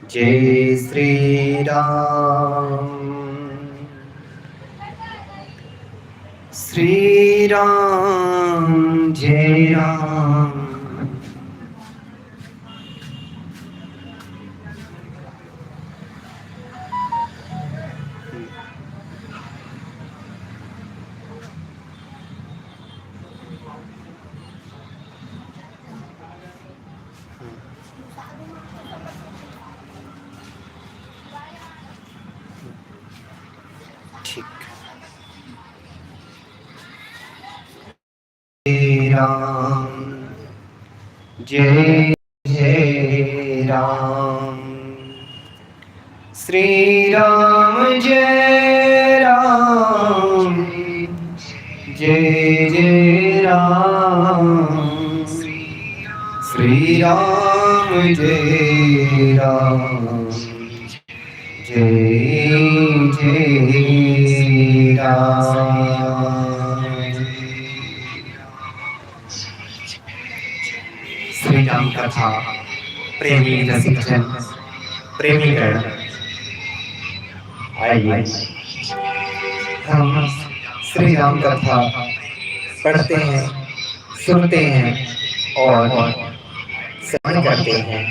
जय श्री राम। श्री राम जय राम। ठीक। जय राम जय जय राम। श्री राम जय राम जय जय राम। श्री राम जय राम जय जय राम। श्री राम कथा प्रेमी रसिक जन, प्रेमी गण, आइए हम श्री राम कथा पढ़ते हैं, सुनते हैं और श्रवण करते हैं।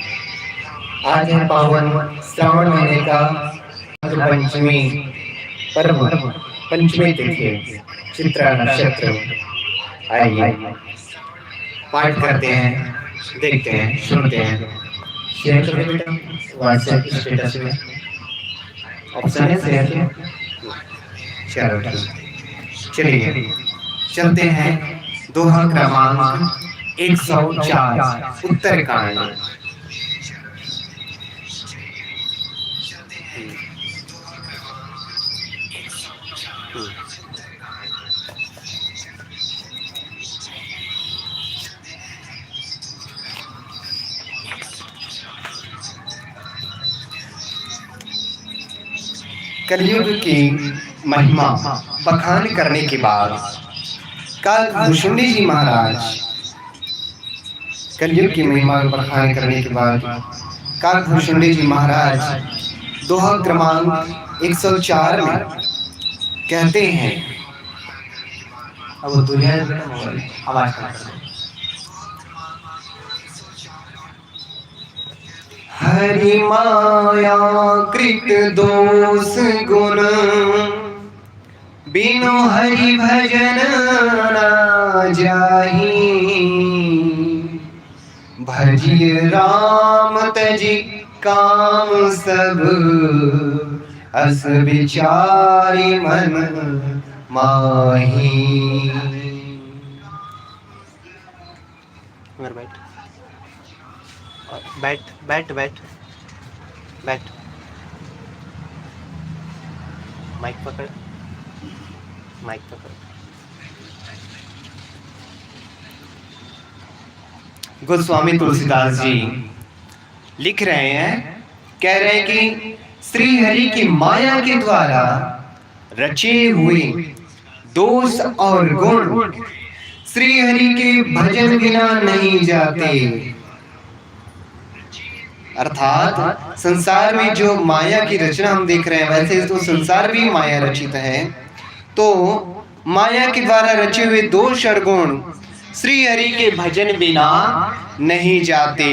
आज है पावन श्रावण महीने का पंचमी पर्व, पंचमी तिथि, चित्रा नक्षत्र। आइए पाठ करते हैं, देखते हैं, सुनते हैं। शेयर करो बेटा व्हाट्सएप स्टेटस में, ऑप्शन है शेयर के। चलो चलिए चलते हैं। दोहा क्रमांक 104 उत्तरकांड। कलयुग की महिमा बखान करने के बाद कालभूषुंडी जी महाराज, कलयुग की महिमा बखान करने के बाद कालभूषुंडी जी महाराज दोहा क्रमांक 104 में कहते हैं। अब दुनिया आवाज हरि माया कृत दोष गुण, बिनु हरि भजन न जाहि। भजिय राम तजि काम सब, अस विचारि मन माही। बैठ बैठ बैठ बैठ, माइक पकड़, माइक पकड़। गोस्वामी तुलसीदास जी लिख रहे हैं, कह रहे हैं कि श्री हरि की माया के द्वारा रचे हुए दोष और गुण श्री हरि के भजन बिना नहीं जाते। अर्थात संसार में जो माया की रचना हम देख रहे हैं, वैसे तो संसार भी माया रचित है, तो माया के द्वारा रचे हुए दोष और गुण श्री हरि के भजन बिना नहीं जाते।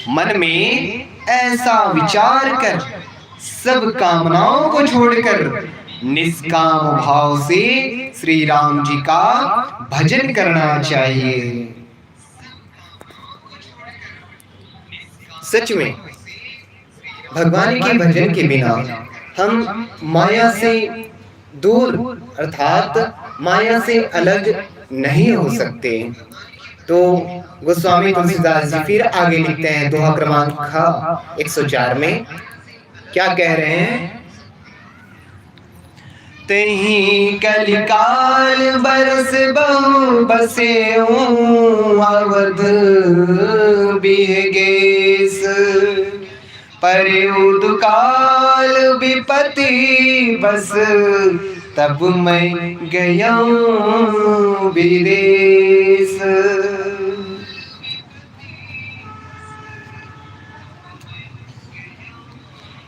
मन में ऐसा विचार कर सब कामनाओं को छोड़कर निष्काम भाव से श्री राम जी का भजन करना चाहिए। सच में भगवान के भजन के बिना हम माया से दूर अर्थात माया से अलग नहीं हो सकते। तो गोस्वामी तुलसीदास जी फिर आगे लिखते हैं दोहा क्रमांक 104 में, क्या कह रहे हैं। तेहि कलिकाल बरस बहु बसे अवध बिहगेस, परे दुकाल विपति बस तब मैं गया विदेश।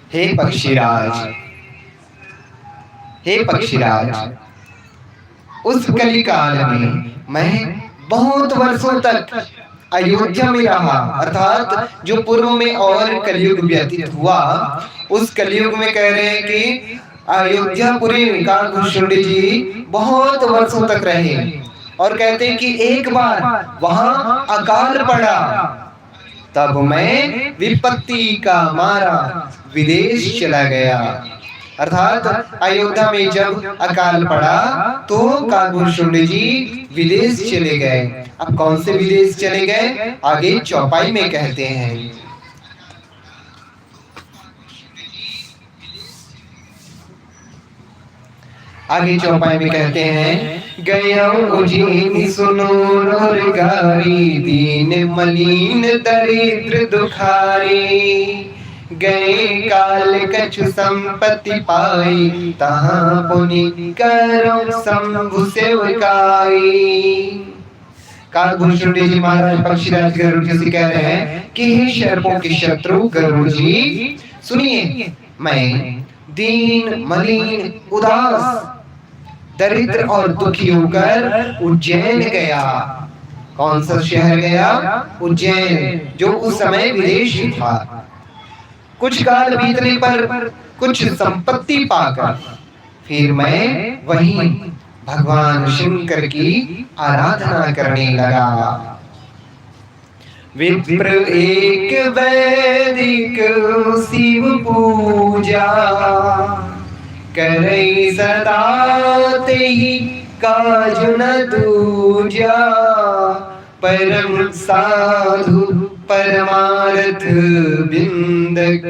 हे पक्षीराज, हे पक्षीराज, उस कलिकाल में मैं बहुत वर्षों तक अयोध्या में रहा, अर्थात जो पूर्व में और कलयुग व्यतीत हुआ, उस कलयुग में कह रहे हैं कि अयोध्यापुरी काकभूषुंड जी बहुत वर्षों तक रहे और कहते हैं कि एक बार वहां अकाल पड़ा, तब मैं विपत्ति का मारा विदेश चला गया। अर्थात अयोध्या में जब अकाल पड़ा तो काकभूषुंड जी विदेश चले गए। अब कौन से विदेश चले गए आगे चौपाई में कहते हैं। आगे चौपाई में कहते हैं, गया उजीन सुनो और गारी, दीन मलिन दरिद्र दुखारी, गए काल कछु संपत्ति पाई, तहां पुनि करो शंभु सेवकाई। काकभूषुंड जी महाराज पक्षीराज गरुड़ जी से कह रहे हैं कि हे सर्पों के शत्रु गरुड़ जी, सुनिए, मैं दीन मलिन उदास दरिद्र और दुखी होकर उज्जैन गया। कौन सा शहर गया? उज्जैन, जो उस समय विदेश था। कुछ काल बीतने पर कुछ संपत्ति पाकर फिर मैं वहीं भगवान शंकर की आराधना करने लगा। विप्र एक वैदिक शिव पूजा, करे सदा तेहि काज न दूजा, परम साधु परमार्थ बिंदक,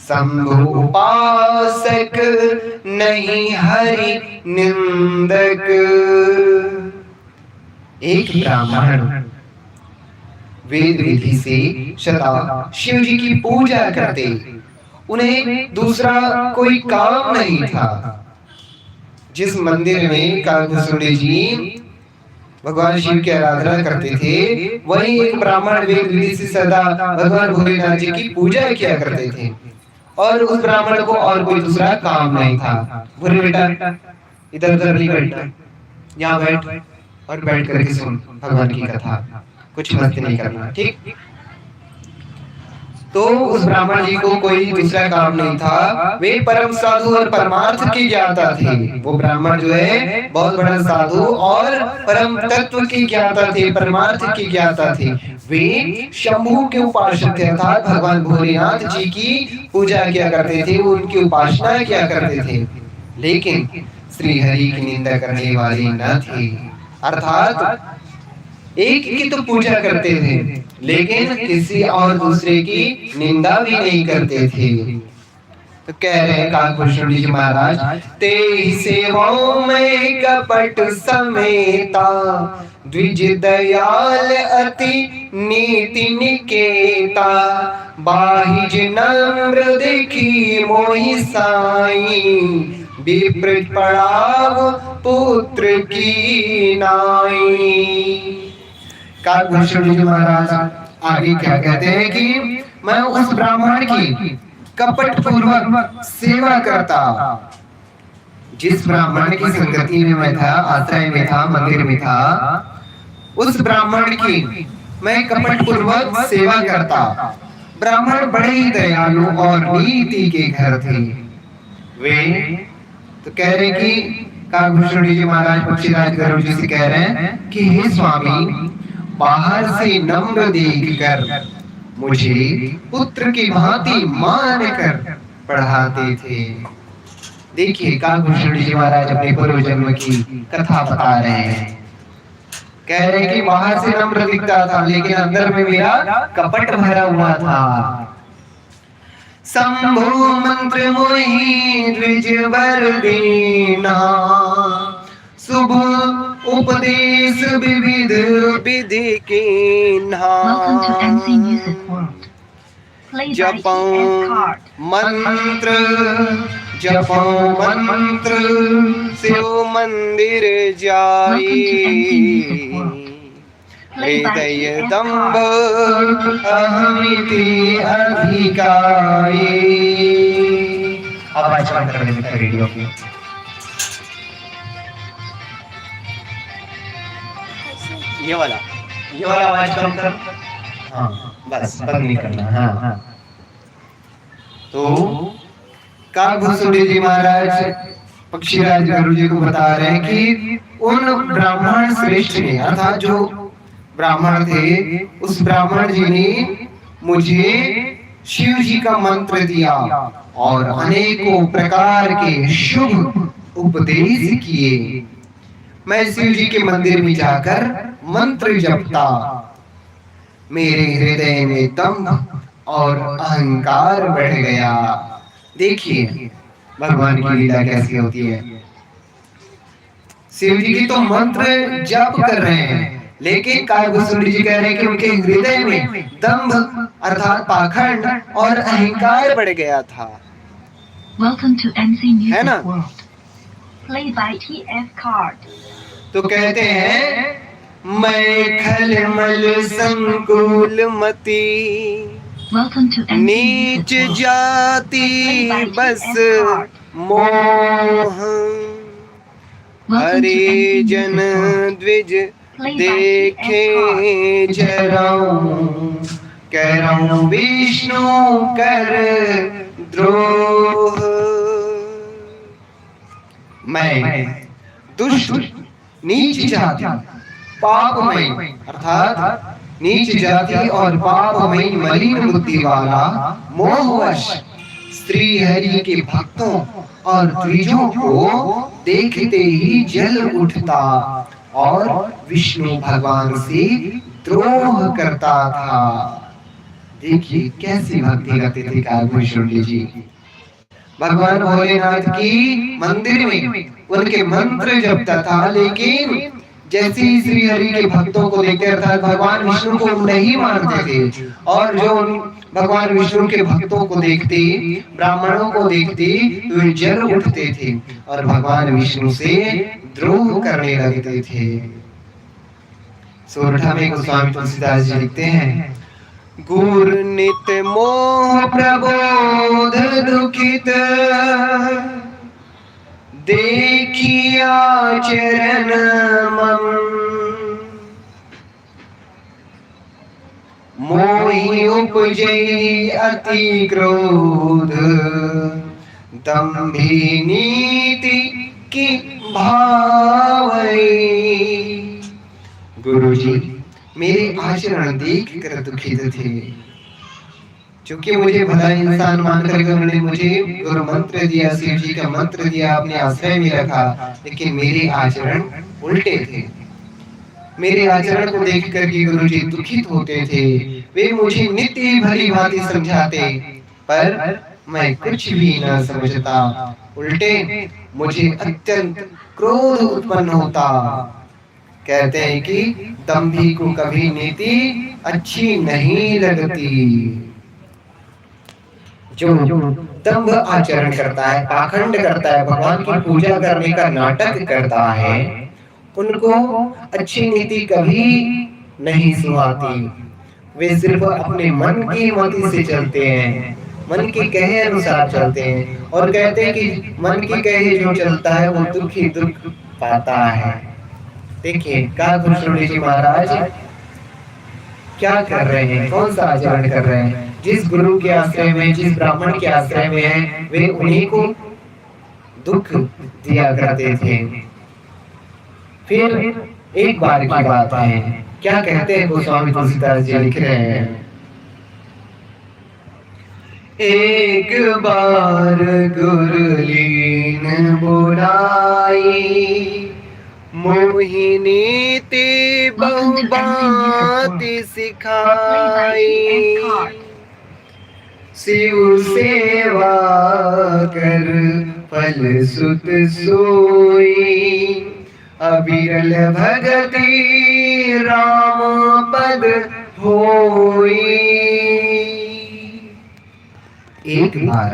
शंभु उपासक नहीं हरि निंदक। एक ब्राह्मण वेद विधि से सदा शिव जी की पूजा करते, उन्हें दूसरा कोई काम नहीं था। जिस मंदिर में काकभूषुंड जी भगवान शिव की आराधना करते थे, वही एक ब्राह्मण वेद विधि से सदा भगवान भोलेनाथ जी की पूजा किया करते थे और उस ब्राह्मण को और कोई दूसरा काम नहीं था। भोले बेटा इधर उधर नहीं बैठना, यहाँ बैठ और बैठ करके सुन भगवान की कथा, कुछ मस्ती नहीं करना, ठीक। तो उस ब्राह्मण जी को कोई दूसरा काम नहीं था, वे परम साधु और परमार्थ की ज्ञाता थे। वो ब्राह्मण जो है बहुत बड़ा साधु और परम तत्व की ज्ञाता थे, परमार्थ की ज्ञाता थे। वे शंभु के उपासक थे, अर्थात भगवान भोलेनाथ जी की पूजा किया करते थे, उनकी उपासना किया करते थे, लेकिन श्री हरि की निंदा करने वाले न थे। अर्थात एक की तो पूजा करते थे, लेकिन किसी और दूसरे की निंदा भी नहीं करते थे। तो कह रहे हैं काकभूषुंड जी महाराज, तेहि सेवाओं में कपट समेता, द्विज दयाल अति नीति निकेता, बाहिज नम्र देखी मोहि साई, विप्र पड़ाव पुत्र की नाई। काकभूषुंड जी महाराज आगे क्या कहते हैं कि मैं उस ब्राह्मण की कपट पूर्वक सेवा करता। जिस ब्राह्मण की संगति में मैं था, आश्रय में था, मंदिर में था, उस ब्राह्मण की मैं कपट पूर्वक सेवा करता। ब्राह्मण बड़े ही दयालु और नीति के घर थे वे। तो कह रहे कि काकभूषुंड जी महाराज पक्षीराज गरुड़ जी से कह रहे हैं कि हे स्वामी, बाहर से नम्र देखकर मुझे पुत्र की भांति मान कर पढ़ाते थे। देखिए काकभूषुंड जी महाराज अपने पूर्व जन्म की कथा बता रहे हैं। कह रहे कि बाहर से नम्र दिखता था, लेकिन अंदर में मेरा कपट भरा हुआ था। शंभु मंत्र मोहि द्विज वर देना, शुभ उपदेश विविध विधि कीन्हा, जपो मंत्र शिव मंदिर जाई, हृदय दंभ अहमिति अधिकारी। आवाज कम कर देता है रेडियो की। ये वाला आवाज कम कर। हाँ बस बंद नहीं करना। हाँ तो काकभूसुंडी जी महाराज पक्षीराज गुरु जी को बता रहे हैं कि उन ब्राह्मण श्रेष्ठ ने, अर्थात जो ब्राह्मण थे, उस ब्राह्मण जी ने मुझे शिव जी का मंत्र दिया और अनेकों प्रकार के शुभ उपदेश किए। मैं शिव जी के मंदिर में जाकर मंत्र जपता, मेरे हृदय में दम्भ और अहंकार बढ़ गया। देखिए भगवान की लीला कैसी होती है। शिव जी की तो मंत्र जप कर रहे हैं, लेकिन काकभूसुंडी जी कह रहे हैं कि उनके हृदय में दंभ अर्थात पाखंड और अहंकार बढ़ गया था। है ना? तो कहते हैं मैं खलमल संकुल मती, नीच जाति बस मोह, हरिजन द्विज देखे जराऊं, करऊं विष्णु कर द्रोह। मैं दुष्ट नीच जाति पापमय अर्थात नीच जाति और पापमय मलिन बुद्धि वाला मोहवश श्री हरि के भक्तों और द्विजों को देखते ही जल उठता और विष्णु भगवान से द्रोह करता था। देखिए कैसी भक्ति करते थे काकभूसुंडी जी। भगवान भोलेनाथ की मंदिर में उनके मंत्र जपता था, लेकिन जैसे ही श्री हरि के भक्तों को देखते अर्थात भगवान विष्णु को नहीं मानते थे, और जो भगवान विष्णु के भक्तों को देखते, ब्राह्मणों को देखते, तो वे जल उठते थे और भगवान विष्णु से द्रोह करने लगते थे। सोरठा में गोस्वामी तुलसीदास जी लिखते हैं, गुर नित मोह प्रबोध दुखित, देखिया चरण मम, मोहि उपजई अति क्रोध, दंभी नीति की भावई। गुरुजी मेरे आचरण देख कर दुखित थे, क्योंकि मुझे भला इंसान मानकर उन्होंने मुझे गुरु मंत्र दिया, शिव जी का मंत्र दिया, अपने आश्रय में रखा, लेकिन मेरे आचरण उल्टे थे। मेरे आचरण को देख कर के गुरु जी दुखित होते थे। वे मुझे नित्य भली भांति समझाते, पर मैं कुछ भी न समझता, उल्टे मुझे अत्यंत क्रोध उत्पन्न होता। कहते हैं कि दंभी को कभी नीति अच्छी नहीं लगती। जो दंभ आचरण करता है, पाखंड करता है, भगवान की पूजा करने का नाटक करता है, उनको अच्छी नीति कभी नहीं सुहाती। वे सिर्फ अपने मन की मति से चलते हैं, मन के कहे अनुसार चलते हैं, और कहते हैं कि मन के कहे जो चलता है वो दुख ही दुख पाता है। देखिए काकभूसुंडी जी महाराज क्या कर रहे हैं, कौन सा आचरण कर रहे हैं। जिस गुरु के आश्रय में, जिस ब्राह्मण के आश्रय में है, वे उन्हीं को दुख दिया करते थे। फिर एक बार की बात है, क्या कहते हैं गोस्वामी तुलसीदास जी लिख रहे हैं, एक बार गुरलीन बुलाई, मोहिनी ते बहुबाति सिखाई, शिव सेवा कर फल सुत सोई, अविरल भगति राम पद होई। एक बार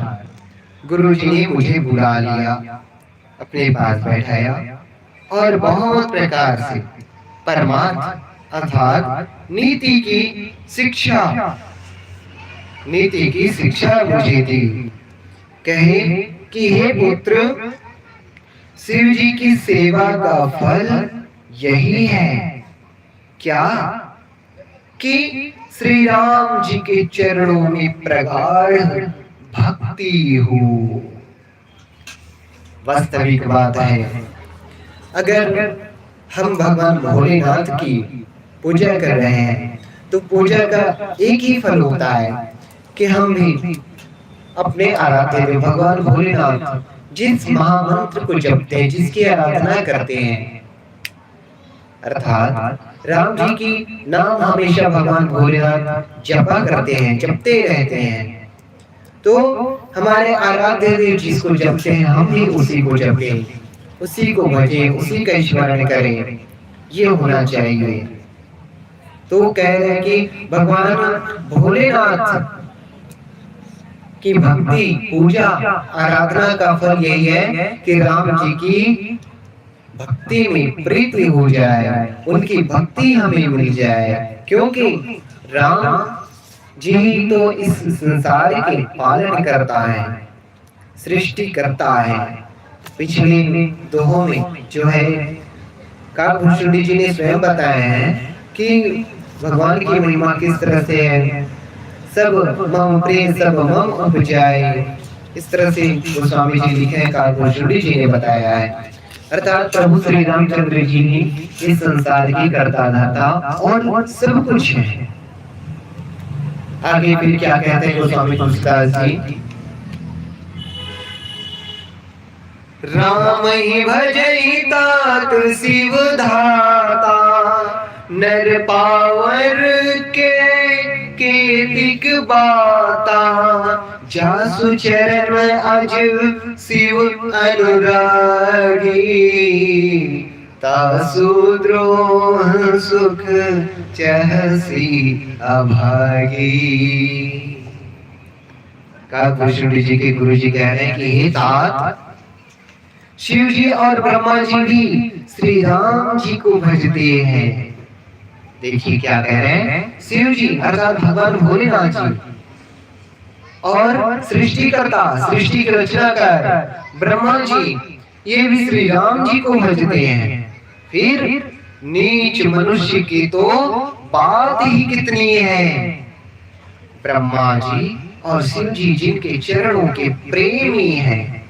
गुरुजी ने मुझे बुला लिया, अपने पास बैठाया और बहुत प्रकार से परमार्थ अर्थात नीति की शिक्षा मुझे दी। कहे कि हे पुत्र, शिव जी की सेवा का फल यही है क्या कि श्री राम जी के चरणों में प्रगाढ़ भक्ति हो। वास्तविक बात है, अगर हम भगवान भोलेनाथ की पूजा कर रहे हैं तो पूजा का एक ही फल होता है कि हम भी अपने आराध्य देव भगवान भोलेनाथ जिस महामंत्र को जपते हैं, जिसकी आराधना करते हैं, अर्थात राम जी की नाम हमेशा भगवान भोलेनाथ जपा करते हैं, जपते रहते हैं, तो हमारे आराध्य देव जिसको जपते हैं हम भी उसी को जपें, उसी को भजें, उसी का स्मरण करें, ये होना चाहिए। तो कह रहे हैं कि भगवान भोलेनाथ की भक्ति, पूजा, आराधना का फल यही है कि राम जी की भक्ति में प्रीति हो जाए, उनकी भक्ति हमें मिल जाए, क्योंकि राम जी तो इस संसार के पालन करता है, सृष्टि करता है। पिछले दोहों में जो है काकभूषण जी ने स्वयं बताया है कि भगवान की महिमा किस तरह से है, सब मम प्रिय सब मम उपजाए, इस तरह से गोस्वामी जी लिखे हैं, काकभूषण जी ने बताया है। अर्थात प्रभु श्री रामचंद्र जी ही इस संसार की कर्ता दाता और सब कुछ है। आगे फिर क्या कहते हैं गोस्वामी तुलसीदास जी, राम ही भजई तात शिव धाता, नर पावर के दिक बाता, जासु चरण में अज शिव अनुरागी, तासु द्रोह सुख चहसी अभागी। काकभूषण जी के गुरु जी कह रहे हैं कि हे तात, शिव जी और ब्रह्मा जी भी श्री राम जी को भजते हैं। देखिए क्या कह रहे हैं, शिव जी अर्थात भगवान भोलेनाथ जी और सृष्टिकर्ता, सृष्टि की रचना कर ब्रह्मा जी, ये भी श्री राम जी को भजते हैं। फिर नीच मनुष्य की तो बात ही कितनी है, ब्रह्मा जी और शिव जी जिनके चरणों के प्रेमी हैं,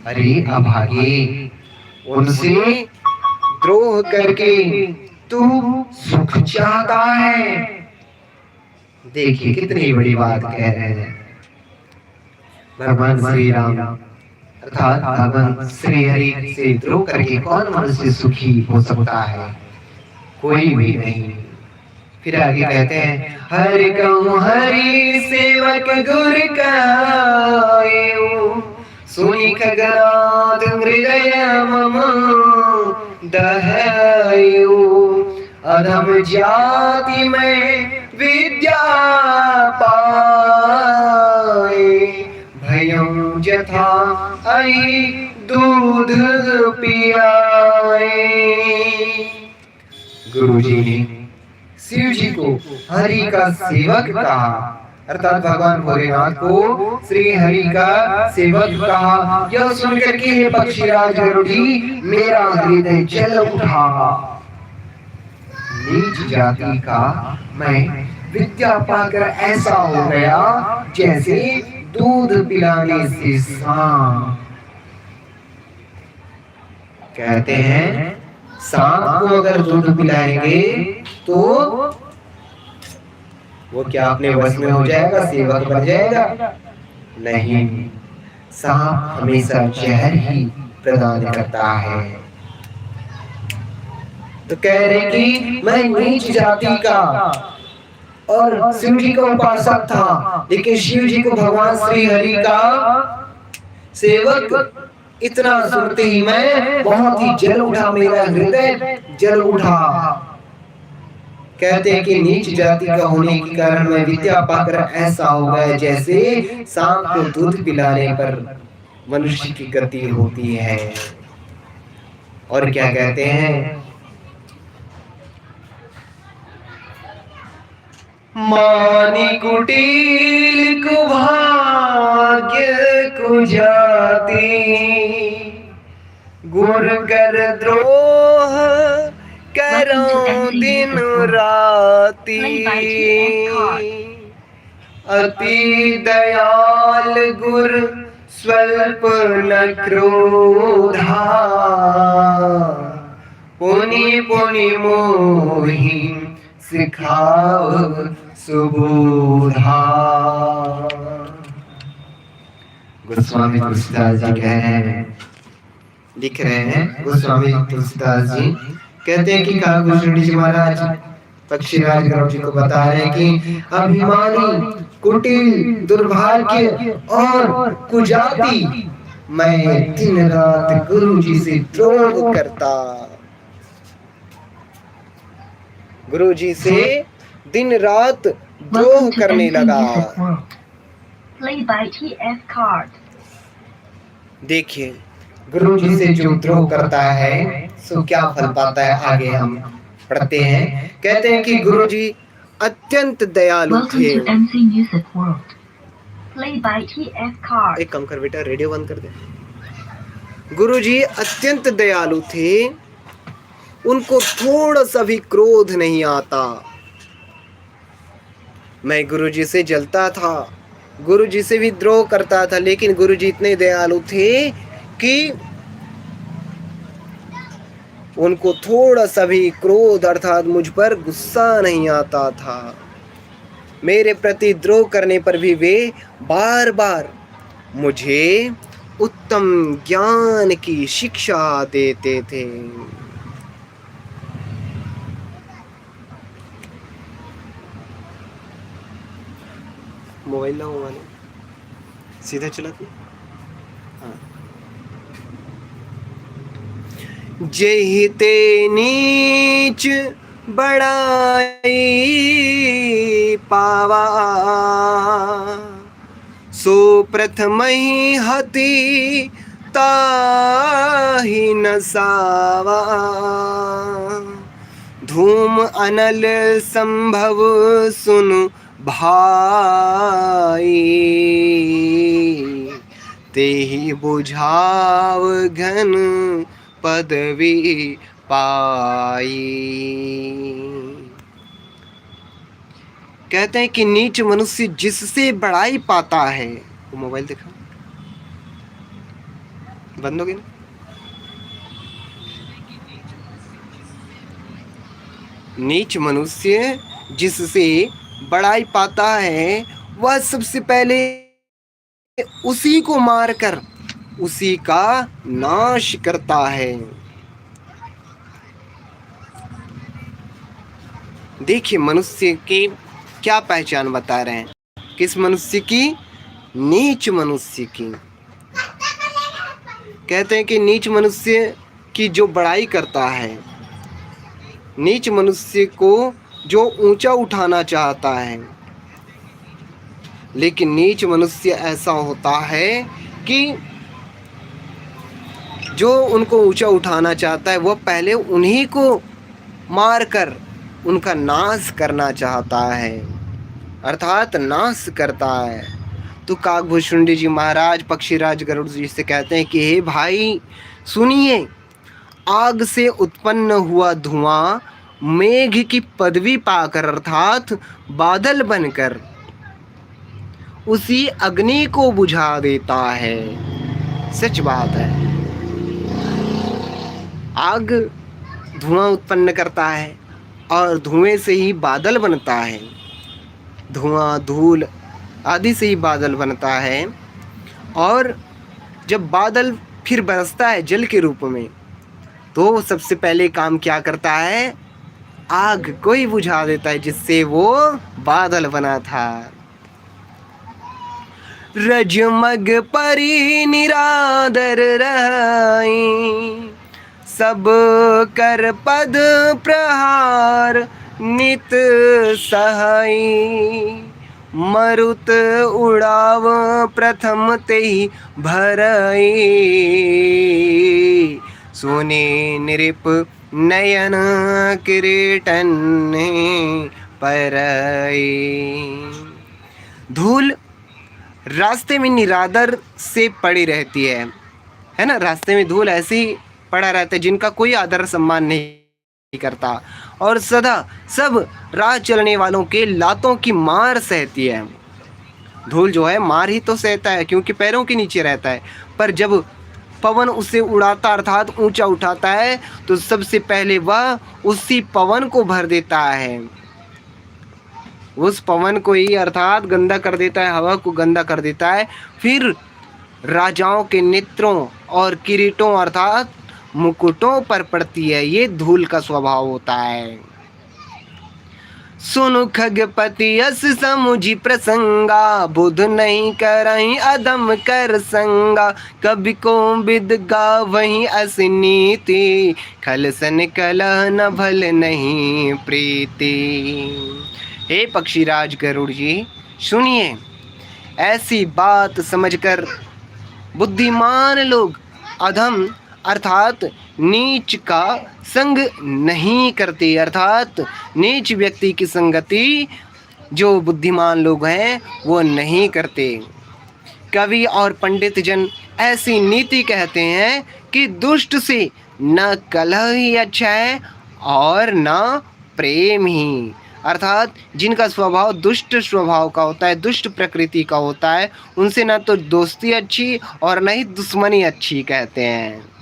अरे अभागे, उनसे द्रोह करके तू सुख चाहता है। देखिए कितनी बड़ी बात कह रहे हैं। भगवान श्री राम अर्थात भगवान श्री हरि से द्रोह करके कौन मनुष्य सुखी हो सकता है, कोई भी नहीं। फिर आगे कहते हैं, हरि कहूँ हरि सेवक गुर कायो, सुनि खगनाद हृदय मम दहायो, अधम जाति में विद्या पाए, भयं जथा आई दूध पियाए। गुरुजी ने शिव जी को हरि का सेवक कहा, अर्थात भगवान भोलेनाथ को श्री हरि का सेवक कहा। यह सुनकर के हे पक्षीराज गरुड़ी, मेरा हृदय जल उठा। नीच जाति का मैं विद्या पाकर ऐसा हो गया जैसे दूध पिलाने से सांप। कहते हैं सांप को अगर दूध पिलाएंगे तो वो क्या अपने वश में हो जाएगा, सेवक बन जाएगा? नहीं, सांप हमेशा जहर ही प्रदान करता है। तो कह रहे कि मैं नीच जाति का और शिव जी का उपासक था, लेकिन शिव जी को भगवान श्री हरि का सेवक इतना सुनते ही मैं बहुत ही जल उठा, मेरा हृदय जल उठा। कहते हैं कि नीच जाति का होने के कारण मैं विद्या पाकर ऐसा हो गया जैसे सांप को दूध पिलाने पर मनुष्य की गति होती है। और क्या कहते हैं, मानी कुटिल कुभाग्य कुजाता, गुर कर द्रोह करो दिन राती। अति दयाल गुर स्वल्प न क्रोधा, पुनि पुनि मोहि सिखाव सुबोधा। गोस्वामी तुलसीदास जी कह रहे हैं, लिख रहे हैं, गोस्वामी तुलसीदास जी कहते हैं कि काकभूषण जी महाराज पक्षीराज गरुड़ जी को बता रहे हैं कि अभिमानी, कुटिल, दुर्भाग्य और कुजाति मैं दिन रात गुरु जी से द्रोह करता। गुरु जी से दिन रात द्रोह करने लगा। देखिए, गुरु जी से जो द्रोह करता है सो क्या फल पाता है, आगे हम पढ़ते हैं। कहते हैं कि गुरु जी अत्यंत दयालु थे। एक काम कर बेटा, रेडियो बंद कर दे। गुरु जी अत्यंत दयालु थे, उनको थोड़ा सा भी क्रोध नहीं आता। मैं गुरु जी से जलता था, गुरु जी से भी द्रोह करता था, लेकिन गुरु जी इतने दयालु थे कि उनको थोड़ा सा भी क्रोध अर्थात मुझ पर गुस्सा नहीं आता था। मेरे प्रति द्रोह करने पर भी वे बार बार मुझे उत्तम ज्ञान की शिक्षा देते थे। मोबाइल लाओ वाले, सीधा चलाते। हाँ। जेहिते नीच बड़ाई पावा, सो प्रथम ही हति ताहि नसावा। धूम अनल संभव सुनु भाई, तेहि बुझाव घन पदवी पाई। कहते हैं कि नीच मनुष्य जिससे बड़ाई पाता है, वो मोबाइल देखा बंद हो गया ना। नीच मनुष्य जिससे बड़ाई पाता है, वह सबसे पहले उसी को मारकर उसी का नाश करता है। देखिए मनुष्य की क्या पहचान बता रहे हैं, किस मनुष्य की? नीच मनुष्य की। कहते हैं कि नीच मनुष्य की जो बड़ाई करता है, नीच मनुष्य को जो ऊंचा उठाना चाहता है, लेकिन नीच मनुष्य ऐसा होता है कि जो उनको ऊंचा उठाना चाहता है वह पहले उन्हीं को मारकर उनका नाश करना चाहता है, अर्थात नाश करता है। तो काकभूषण जी महाराज पक्षीराज गरुड़ जी से कहते हैं कि हे भाई सुनिए, आग से उत्पन्न हुआ धुआं मेघ की पदवी पाकर अर्थात बादल बनकर उसी अग्नि को बुझा देता है। सच बात है, आग धुआं उत्पन्न करता है और धुएं से ही बादल बनता है, धुआं धूल आदि से ही बादल बनता है। और जब बादल फिर बरसता है जल के रूप में, तो सबसे पहले काम क्या करता है? आग को ही बुझा देता है, जिससे वो बादल बना था। रजमग परी निरादर रही, सब कर पद प्रहार नित सहाई। मरुत उड़ाव प्रथम तेहि भरई, सोने नृप नयन किरीटन परई। धूल रास्ते में निरादर से पड़ी रहती है ना। रास्ते में धूल ऐसे ही पड़ा रहता है जिनका कोई आदर सम्मान नहीं करता, और सदा सब राह चलने वालों के लातों की मार सहती है। धूल जो है मार ही तो सहता है क्योंकि पैरों के नीचे रहता है, पर जब पवन उसे उड़ाता अर्थात ऊंचा उठाता है तो सबसे पहले वह उसी पवन को भर देता है। उस पवन को ही अर्थात गंदा कर देता है, हवा को गंदा कर देता है। फिर राजाओं के नेत्रों और किरीटों अर्थात मुकुटों पर पड़ती है। ये धूल का स्वभाव होता है। सुनु खगपति यस समुझी प्रसंगा, बुध नहीं करहीं अदम कर संगा। कभी को बिद गा वहीं अस नीति, खल सन कलह न भल नहीं प्रीति। हे पक्षीराज गरुड़ जी सुनिए, ऐसी बात समझकर बुद्धिमान लोग अधम अर्थात नीच का संग नहीं करते, अर्थात नीच व्यक्ति की संगति जो बुद्धिमान लोग हैं वो नहीं करते। कवि और पंडित जन ऐसी नीति कहते हैं कि दुष्ट से न कलह ही अच्छा है और न प्रेम ही, अर्थात जिनका स्वभाव दुष्ट स्वभाव का होता है, दुष्ट प्रकृति का होता है, उनसे ना तो दोस्ती अच्छी और न ही दुश्मनी अच्छी कहते हैं।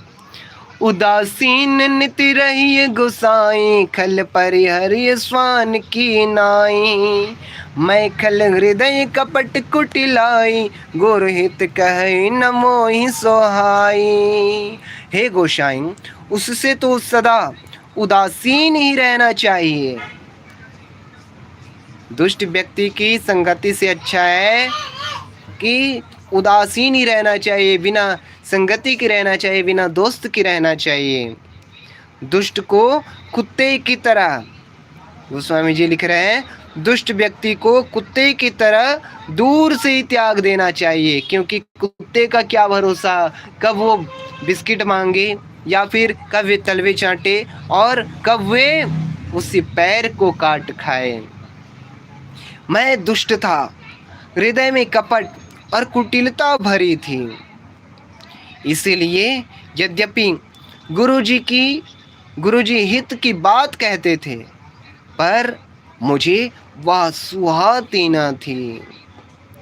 उदासीन निति रही गुसाई, खल परिहरि स्वान की नाई। मैं खल हृदय कपट कुटिलाई, गुरहित कहे न मोहि सोहाई। हे गोसाई, उससे तो सदा उदासीन ही रहना चाहिए। दुष्ट व्यक्ति की संगति से अच्छा है कि उदासीन ही रहना चाहिए, बिना संगति की रहना चाहिए, बिना दोस्त की रहना चाहिए। दुष्ट को कुत्ते की तरह, गोस्वामी जी लिख रहे हैं, दुष्ट व्यक्ति को कुत्ते की तरह दूर से ही त्याग देना चाहिए, क्योंकि कुत्ते का क्या भरोसा, कब वो बिस्किट मांगे या फिर कब वे तलवे चाटे और कब वे उसी पैर को काट खाए। मैं दुष्ट था, हृदय में कपट और कुटिलता भरी थी, इसीलिए यद्यपि गुरुजी हित की बात कहते थे, पर मुझे वह सुहाती न थी।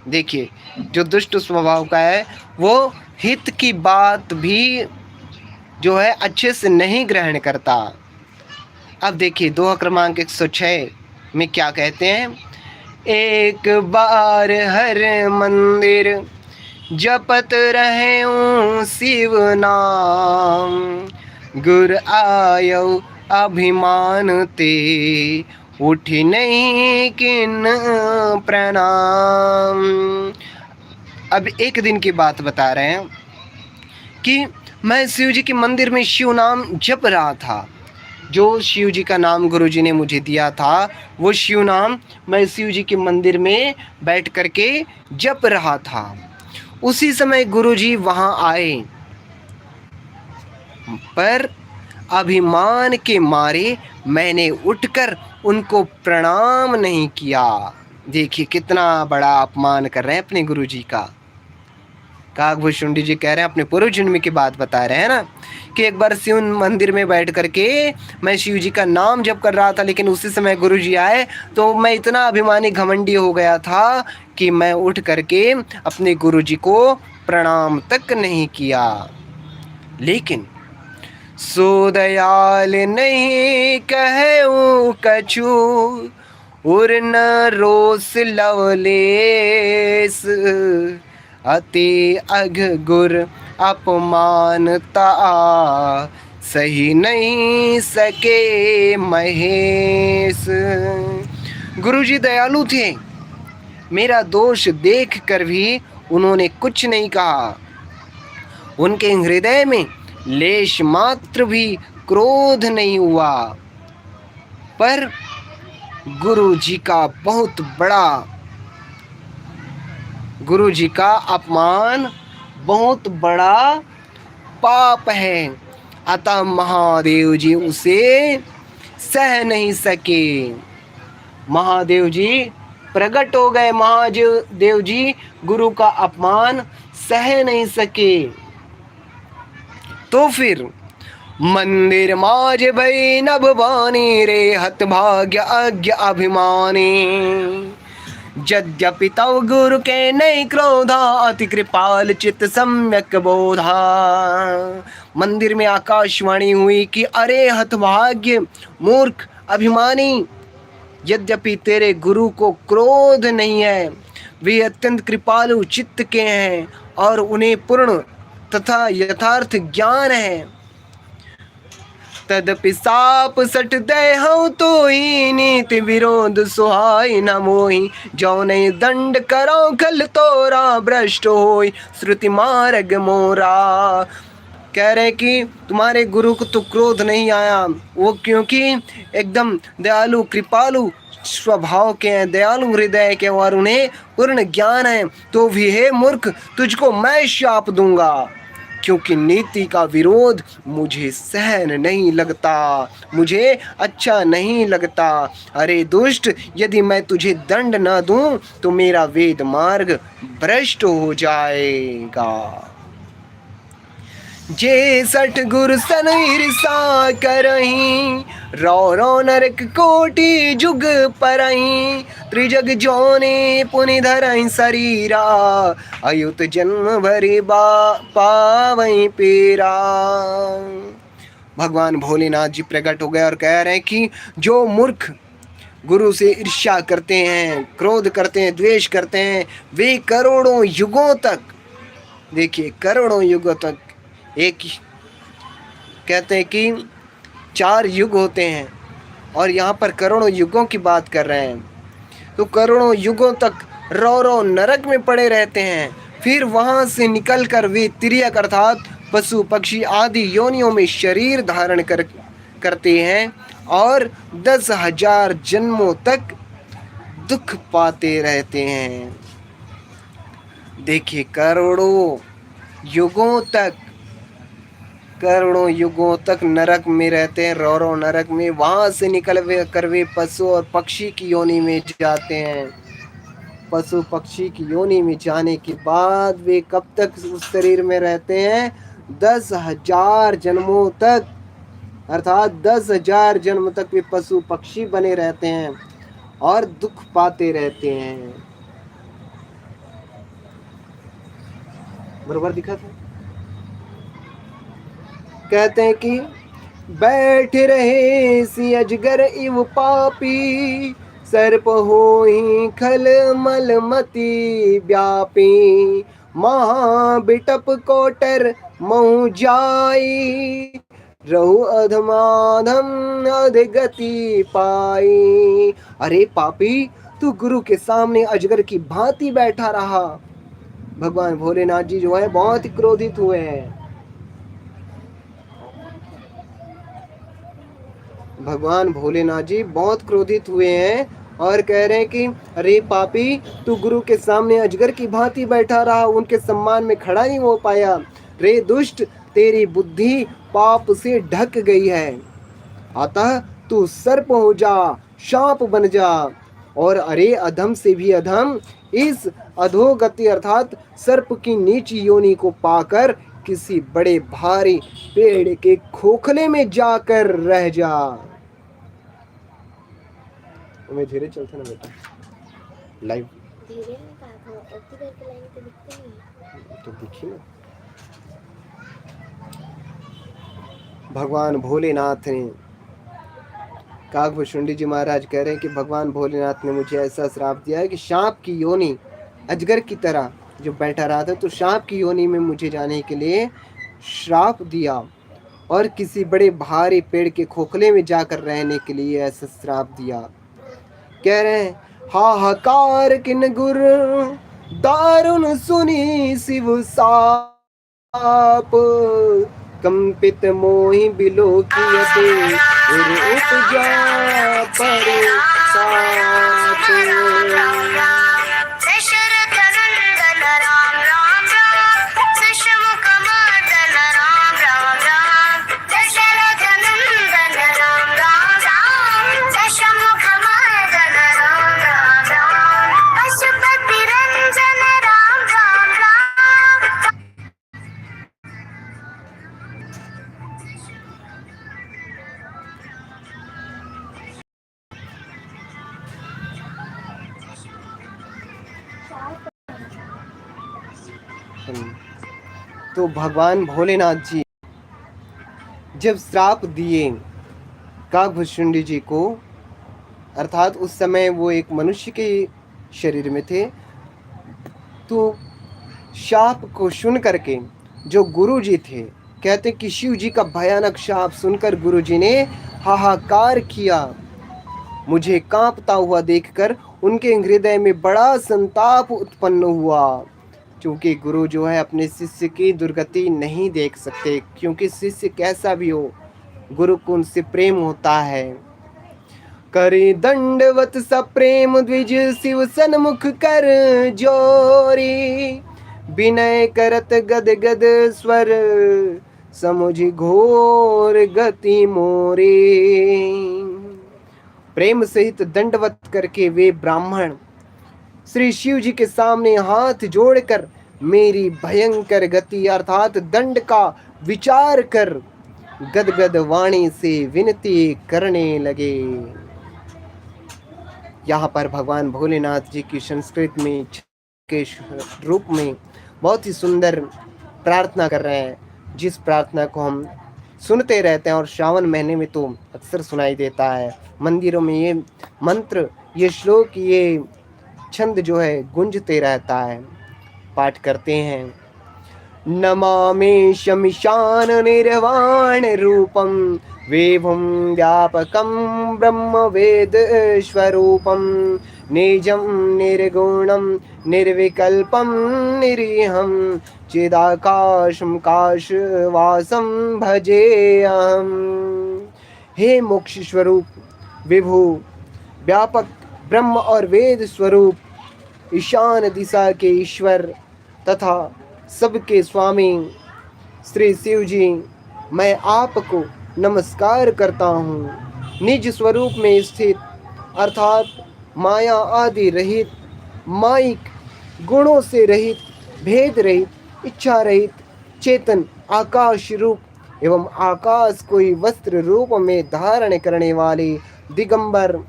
देखिए, जो दुष्ट स्वभाव का है वो हित की बात भी जो है अच्छे से नहीं ग्रहण करता। अब देखिए दोहा क्रमांक 106 में क्या कहते हैं, एक बार हर मंदिर जपत रहूं शिव नाम, गुर आयो अभिमान ते, उठी नहीं किन प्रणाम। अब एक दिन की बात बता रहे हैं कि मैं शिव जी के मंदिर में शिव नाम जप रहा था। जो शिव जी का नाम गुरुजी ने मुझे दिया था वो शिव नाम मैं शिव जी के मंदिर में बैठ करके जप रहा था। उसी समय गुरुजी वहाँ आए, पर अभिमान के मारे मैंने उठकर उनको प्रणाम नहीं किया। देखिए कितना बड़ा अपमान कर रहे हैं अपने गुरुजी का। काकभूषुंडी जी कह रहे हैं, अपने पूर्व जन्म की बात बता रहे हैं ना, कि एक बार शिव मंदिर में बैठ करके मैं शिव जी का नाम जप कर रहा था, लेकिन उसी समय गुरु जी आए तो मैं इतना अभिमानी घमंडी हो गया था कि मैं उठ करके अपने गुरु जी को प्रणाम तक नहीं किया। लेकिन सो दयाल नहीं कहूँ कछु, उर न रोस लवलेस, अति अघ गुर अपमानता, सही नहीं सके महेश। गुरुजी दयालु थे, मेरा दोष देख कर भी उन्होंने कुछ नहीं कहा। उनके हृदय में लेश मात्र भी क्रोध नहीं हुआ, पर गुरुजी का अपमान बहुत बड़ा पाप है, अतः महादेव जी उसे सह नहीं सके। महादेव जी प्रकट हो गए महादेव जी, गुरु का अपमान सह नहीं सके। तो फिर मंदिर माज भई नभ बानी रे, हत भाग्य अज्ञ अभिमानी। यद्यपि तव गुरु के नहीं क्रोधा, अति कृपाल चित सम्यक बोधा। मंदिर में आकाशवाणी हुई कि अरे हतभाग्य मूर्ख अभिमानी, यद्यपि तेरे गुरु को क्रोध नहीं है, वे अत्यंत कृपालु चित्त के हैं और उन्हें पूर्ण तथा यथार्थ ज्ञान है। तदपि साप सट दे हूँ तो ही, नीति विरोध सुहाई न मोही। जो नहीं दंड करो खल तोरा, भ्रष्ट होई श्रुति मार्ग मोरा। कह रहे कि तुम्हारे गुरु को तो क्रोध नहीं आया, वो क्योंकि एकदम दयालु कृपालु स्वभाव के हैं, दयालु हृदय के, और उन्हें पूर्ण ज्ञान है। तो भी हे मूर्ख, तुझको मैं शाप दूंगा, क्योंकि नीति का विरोध मुझे सहन नहीं लगता, मुझे अच्छा नहीं लगता। अरे दुष्ट, यदि मैं तुझे दंड न दूं तो मेरा वेद मार्ग भ्रष्ट हो जाएगा। जे सठ गुर सन ईर्षा करहीं, रो रो नरक कोटि जुग परहीं। त्रिजग जोने पुनि धरहीं शरीरा, अयुत जन्म भरी पावहीं पीरा। भगवान भोलेनाथ जी प्रकट हो गए और कह रहे हैं कि जो मूर्ख गुरु से ईर्ष्या करते हैं, क्रोध करते हैं, द्वेष करते हैं, वे करोड़ों युगों तक, देखिए करोड़ों युगों तक, एक कहते हैं कि 4 युग होते हैं और यहाँ पर करोड़ों युगों की बात कर रहे हैं। तो करोड़ों युगों तक रो रो नरक में पड़े रहते हैं। फिर वहाँ से निकलकर वे तिर्यक अर्थात पशु पक्षी आदि योनियों में शरीर धारण करते हैं और 10,000 जन्मों तक दुख पाते रहते हैं। देखिए करोड़ों युगों तक नरक में रहते हैं, रो नरक में। वहाँ से निकल कर वे पशु और पक्षी की योनि में जाते हैं। पशु पक्षी की योनि में जाने के बाद वे कब तक उस शरीर में रहते हैं? 10,000 जन्मों तक, अर्थात 10,000 जन्म तक वे पशु पक्षी बने रहते हैं और दुख पाते रहते हैं। बराबर दिखा था। कहते हैं कि बैठ रहे सी अजगर इव पापी, सर्प होई खल मल मति व्यापी। महाबिटप कोटर महु जाई, रहु अधमाधम अधगति पाई। अरे पापी, तू गुरु के सामने अजगर की भांति बैठा रहा। भगवान भोलेनाथ जी जो है बहुत ही क्रोधित हुए हैं। भगवान भोलेनाथ जी बहुत क्रोधित हुए हैं और कह रहे हैं कि अरे पापी, तू गुरु के सामने अजगर की भांति बैठा रहा, उनके सम्मान में खड़ा नहीं हो पाया। रे दुष्ट, तेरी बुद्धि पाप से ढक गई है, अतः तू सर्प हो जा, सांप बन जा। और अरे अधम से भी अधम, इस अधोगति अर्थात सर्प की नीची योनि को पाकर किसी बड़े भारी पेड़ के खोखले में जाकर रह जा। मैं धीरे चलता ना बेटा, लाइव धीरे नहीं कहा था, उतनी देर के लाइन तो दिखते नहीं। तो देखिए ना, भगवान भोलेनाथ ने, काकभूषुंडी जी महाराज कह रहे हैं कि भगवान भोलेनाथ ने मुझे ऐसा श्राप दिया है कि सांप की योनि, अजगर की तरह जो बैठा रहा था, तो सांप की योनि में मुझे जाने के लिए श्राप दिया और किसी बड़े भारी पेड़ के खोखले में जाकर रहने के लिए ऐसा श्राप दिया। कह रहे हैं हाहाकार किन गुर दारुण सुनी शिव साप, कंपित मोहि बिलोकियते उर उपजा पर साप। तो भगवान भोलेनाथ जी जब श्राप दिए काकभुषुंडी जी को, अर्थात उस समय वो एक मनुष्य के शरीर में थे, तो शाप को सुन करके जो गुरु जी थे, कहते कि शिव जी का भयानक शाप सुनकर गुरु जी ने हाहाकार किया। मुझे कांपता हुआ देखकर उनके हृदय में बड़ा संताप उत्पन्न हुआ, क्योंकि गुरु जो है अपने शिष्य की दुर्गति नहीं देख सकते, क्योंकि शिष्य कैसा भी हो गुरु को उनसे प्रेम होता है। करे दंडवत सप्रेम द्विज शिव सन्मुख कर जोरी, विनय करत गद गद स्वर समुझ घोर गति मोरे। प्रेम सहित दंडवत करके वे ब्राह्मण श्री शिव जी के सामने हाथ जोड़कर मेरी भयंकर गति अर्थात दंड का विचार कर गदगद वाणी से विनती करने लगे। यहाँ पर भगवान भोलेनाथ जी की संस्कृत में के रूप में बहुत ही सुंदर प्रार्थना कर रहे हैं, जिस प्रार्थना को हम सुनते रहते हैं और श्रावण महीने में तो अक्सर सुनाई देता है। मंदिरों में ये मंत्र, ये श्लोक, ये छंद जो है गूंजते रहता है, पाठ करते हैं। नमामि शमिशान निर्वाण रूपम विभुं व्यापकं ब्रह्म वेद स्वरूपम निजं निर्गुणं निर्विकल्पं निरीहं चिदाकाशं काशवासं भजेऽहम्। हे मोक्ष स्वरूप, विभु, व्यापक ब्रह्म और वेद स्वरूप, ईशान दिशा के ईश्वर तथा सबके स्वामी श्री शिव जी, मैं आपको नमस्कार करता हूँ। निज स्वरूप में स्थित अर्थात माया आदि रहित, माइक गुणों से रहित, भेद रहित, इच्छा रहित, चेतन आकाश रूप एवं आकाश कोई वस्त्र रूप में धारण करने वाले दिगंबर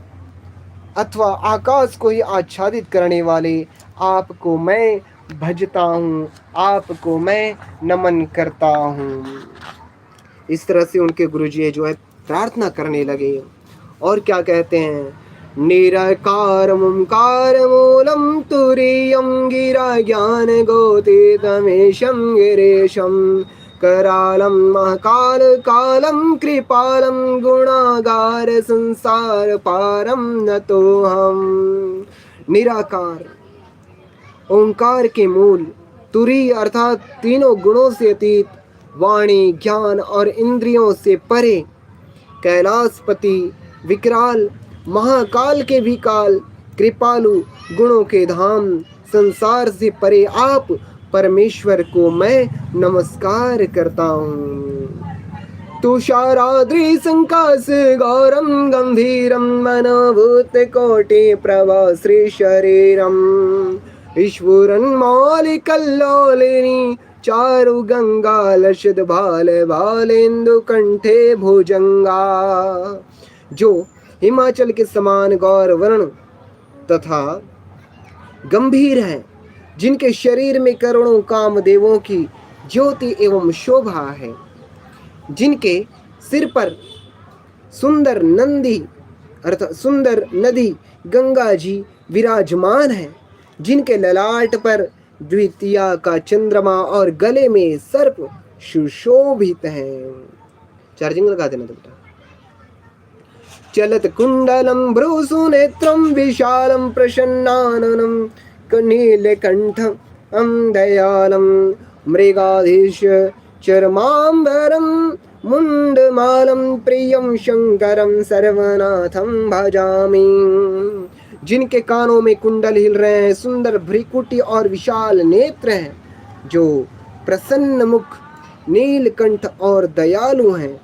अथवा आकाश को ही आच्छादित करने वाले आपको मैं भजता हूँ, आपको मैं नमन करता हूँ। इस तरह से उनके गुरुजी जो है प्रार्थना करने लगे और क्या कहते हैं, निराकार ओंकार मूलम तुरीयम गिरा ज्ञान गोतीतमेशं गिरीशं करालं महाकाल कालं कृपालं गुणागार संसार पारम नतोऽहम्। निराकार ओंकार के मूल, तुरी अर्थात तीनों गुणों से अतीत, वाणी ज्ञान और इंद्रियों से परे, कैलाशपति विकराल महाकाल के भी काल, कृपालु गुणों के धाम, संसार से परे आप परमेश्वर को मैं नमस्कार करता हूँ। तुषाराद्रि संकाश गौरम गंभीरम मनोभूत कोटि प्रभा श्री शरीरम ईश्वरन मौलिकल्लोलिनी चारु गंगा लशद भाल भालेन्दु कंठे भुजंगा। जो हिमाचल के समान गौर वर्ण तथा गंभीर हैं, जिनके शरीर में करोड़ों कामदेवों की ज्योति एवं शोभा है, जिनके सिर पर सुंदर नंदी अर्थात सुंदर नदी गंगा जी विराजमान है, जिनके ललाट पर द्वितीया का चंद्रमा और गले में सर्प सुशोभित हैं। चार्जिंग लगा देना तो बेटा। चलत कुंडलम भ्रूसुनेत्रम विशालम प्रसन्नाननम नीलकंठम दयालम मृगाधीश चरमांबरम मुंडमालम प्रियम शंकरम सर्वनाथम भजामि। जिनके कानों में कुंडल हिल रहे हैं, सुंदर भ्रिकुटी और विशाल नेत्र हैं, जो प्रसन्न मुख, नीलकंठ और दयालु हैं,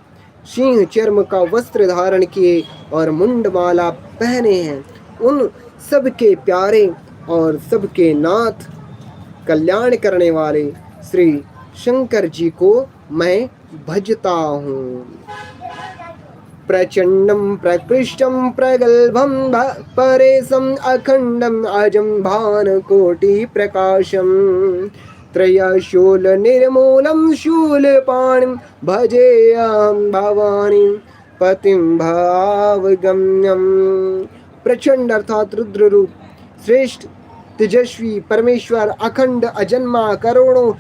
सिंह चर्म का वस्त्र धारण किए और मुंडमाला पहने हैं, उन सबके प्यारे और सबके नाथ कल्याण करने वाले श्री शंकर जी को मैं भजता हूँ। प्रचंडम प्रकृष्टम प्रगल्भम परेशम अखंडम अजम भान कोटि प्रकाशम त्रयशूल निर्मूलम शूलपाणिं भजेऽहं भवानी पतिं भावगम्यम। प्रचंड अर्थात रुद्र रूप, श्रेष्ठ तेजस्वी परमेश्वर, अखंड अजन्मा, करोड़ों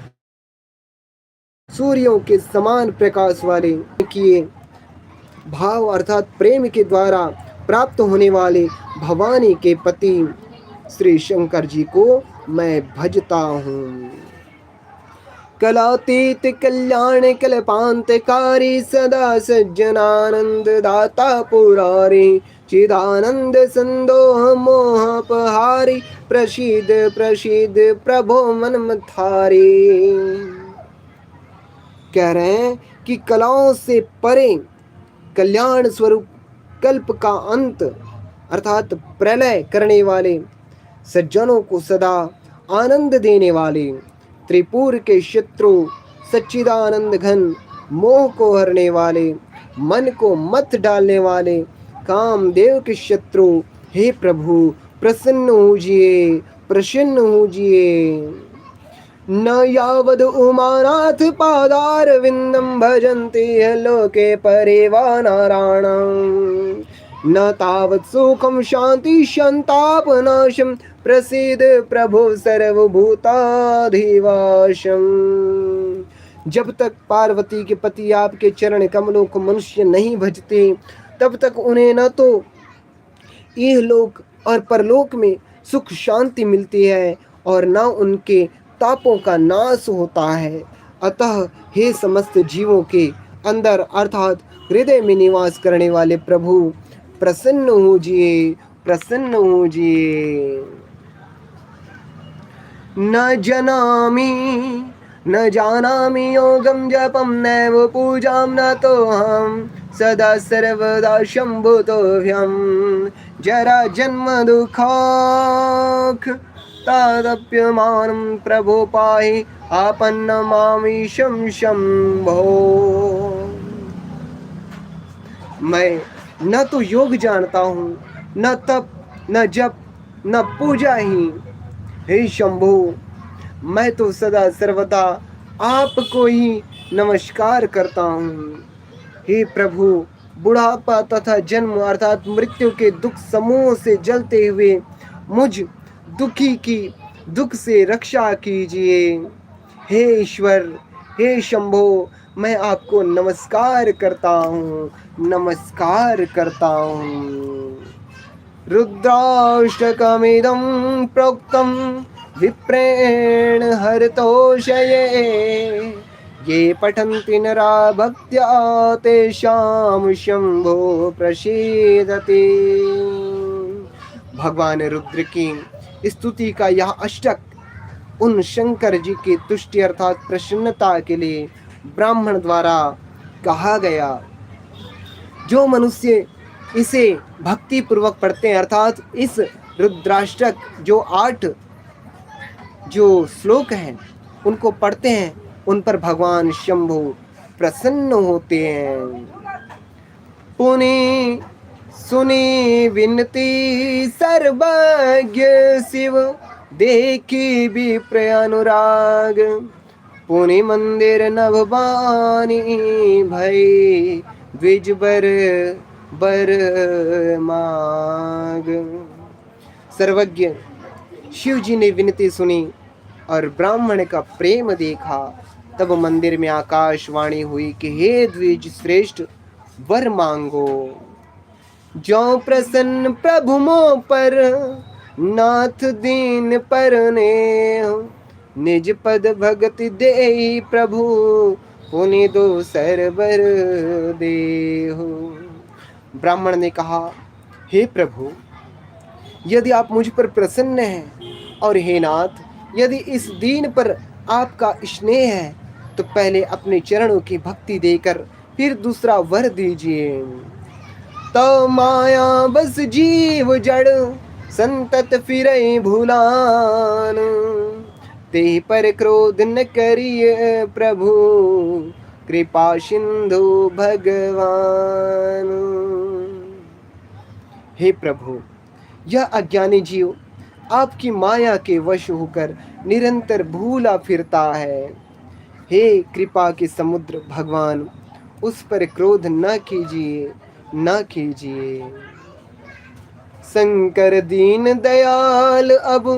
सूर्यों के समान प्रकाश वाले, किए भाव अर्थात प्रेम के द्वारा प्राप्त होने वाले भवानी के पति श्री शंकर जी को मैं भजता हूँ। कलातीत कल्याण कल्पांतकारी सदा सज्जनानंद दाता पुरारी चिदानंद संदोह मोहपहारी प्रसिद्ध प्रसिद्ध प्रभो मनमथारी। कह रहे हैं कि कलाओं से परे कल्याण स्वरूप, कल्प का अंत अर्थात प्रलय करने वाले, सज्जनों को सदा आनंद देने वाले, त्रिपुर के शत्रु, सच्चिदानंद घन, मोह को हरने वाले, मन को मत डालने वाले, कामदेव के शत्रु, हे प्रभु प्रसन्न होजिए, प्रसन्न होजिए। न यावद उमानाथ पादार विंदम भजन्ति लोके परेवा नारायणं न तावत् सुखम शांति संतापनाशम प्रसिद्ध प्रभु सर्वभूताधिवासम। जब तक पार्वती के पति आपके चरण कमलों को मनुष्य नहीं भजते, तब तक उन्हें न तो इहलोक और परलोक में सुख शांति मिलती है और न उनके तापों का नाश होता है। अतः हे समस्त जीवों के अंदर अर्थात हृदय में निवास करने वाले प्रभु प्रसन्न होजिए, प्रसन्न होजिए। न जानामि योगम जपम नैव पूजाम न तो हम सदा सर्वदा शंभुतोभ्यम जरा जन्म दुःखाख तादप्यमानं प्रभो पाहि आपन्नमामीशं शंभो। मैं न तो योग जानता हूँ, न तप, न जप, न पूजा ही। हे शंभो, मैं तो सदा सर्वदा आपको ही नमस्कार करता हूँ। हे प्रभु, बुढ़ापा तथा जन्म अर्थात मृत्यु के दुख समूह से जलते हुए मुझ दुखी की दुख से रक्षा कीजिए। हे ईश्वर, हे शंभो, मैं आपको नमस्कार करता हूँ, नमस्कार करता हूँ। रुद्राष्टकमिदं प्रोक्तं विप्रेण हरतोषये ये पठन्ति नरा भक्त्या तेषां शंभो प्रसीदति। भगवान रुद्र की स्तुति का यह अष्टक उन शंकर जी की तुष्टि अर्थात प्रसन्नता के लिए ब्राह्मण द्वारा कहा गया। जो मनुष्य इसे भक्ति पूर्वक पढ़ते हैं अर्थात इस रुद्राष्टक जो 8 जो श्लोक हैं उनको पढ़ते हैं, उन पर भगवान शंभु प्रसन्न होते हैं। पुनि सुनी विनती सर्वज्ञ शिव देखी विप्र अनुराग पुनि मंदिर नभवानी भई द्विज बर माग। सर्वज्ञ शिव जी ने विनती सुनी और ब्राह्मण का प्रेम देखा, तब मंदिर में आकाशवाणी हुई कि हे द्विज श्रेष्ठ वर मांगो। जो प्रसन्न प्रभु मों पर नाथ दीन पर ने निज पद भगति देहि प्रभु पुनि दो सरबर देहु। ब्राह्मण ने कहा, हे प्रभु, यदि आप मुझ पर प्रसन्न हैं और हे नाथ, यदि इस दीन पर आपका स्नेह है तो पहले अपने चरणों की भक्ति देकर फिर दूसरा वर दीजिए। तो माया बस जीव जड़ संतत फिरे भूलान ते पर क्रोध न करिए प्रभु कृपा सिंधु भगवान। हे प्रभु, यह अज्ञानी जीव आपकी माया के वश होकर निरंतर भूला फिरता है। हे कृपा के समुद्र भगवान, उस पर क्रोध न कीजिए, न कीजिए। शंकर दीन दयाल अब